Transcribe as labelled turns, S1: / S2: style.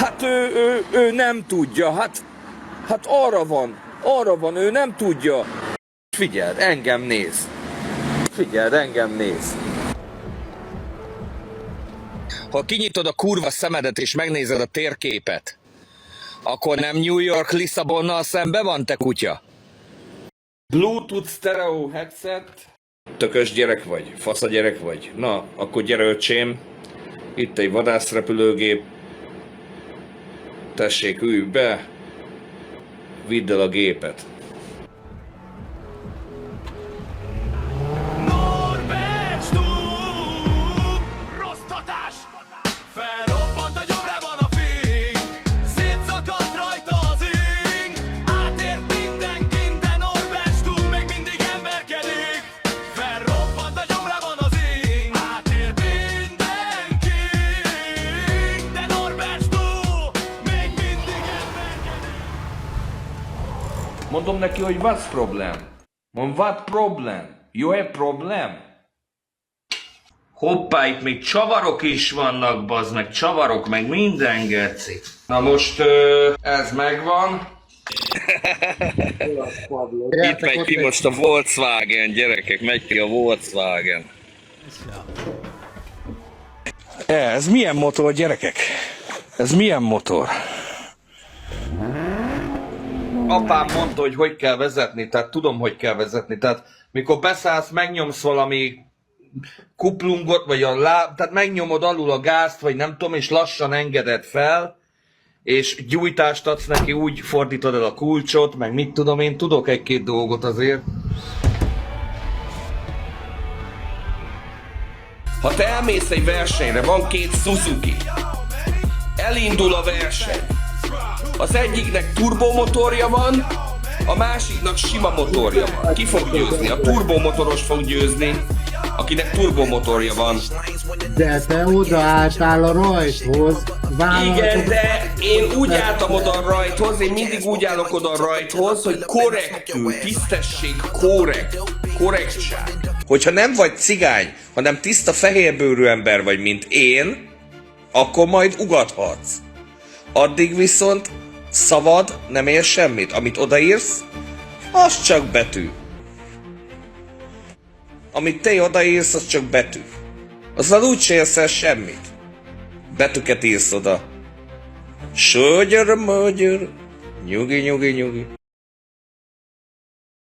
S1: Hát ő nem tudja, hát arra van, ő nem tudja. Figyeld, engem néz. Figyeld, engem néz. Ha kinyitod a kurva szemedet és megnézed a térképet, akkor nem New York Lisszabonnal szembe van, te kutya? Bluetooth stereo headset. Tökös gyerek vagy, fasza gyerek vagy. Na, akkor gyere öcsém. Itt egy vadászrepülőgép. Tessék, ülj be. Vidd el a gépet. Mondom neki, hogy what's problem? Mond, what problem? You have problem? Hoppá, itt még csavarok is vannak, bazd meg, csavarok, meg minden geci. Na most ez megvan. Itt megy ki most a Volkswagen, gyerekek, megy ki a Volkswagen. Ez milyen motor, gyerekek? Ez milyen motor? Apám mondta, hogy kell vezetni, tehát tudom, hogy kell vezetni. Tehát mikor beszállsz, megnyomsz valami kuplungot, vagy tehát megnyomod alul a gázt, vagy nem tudom, és lassan engeded fel, és gyújtást adsz neki, úgy fordítod el a kulcsot, meg mit tudom én, tudok egy-két dolgot azért. Ha te elmész egy versenyre, van két Suzuki, elindul a verseny. Az egyiknek turbomotorja van, a másiknak sima motorja van. Ki fog győzni? A turbomotoros fog győzni, akinek turbomotorja van.
S2: De te odaálltál a rajthoz.
S1: Igen, de én úgy álltam oda a rajthoz, én mindig úgy állok oda a rajthoz, hogy korrektül, tisztesség, korrektság. Hogyha nem vagy cigány, hanem tiszta fehérbőrű ember vagy, mint én, akkor majd ugathatsz. Addig viszont szavad nem ér semmit. Amit odaírsz, az csak betű. Amit te odaírsz, az csak betű. Azzal úgy érsz el semmit. Betűket írsz oda. Sögyör, mögyör, nyugi, nyugi, nyugi.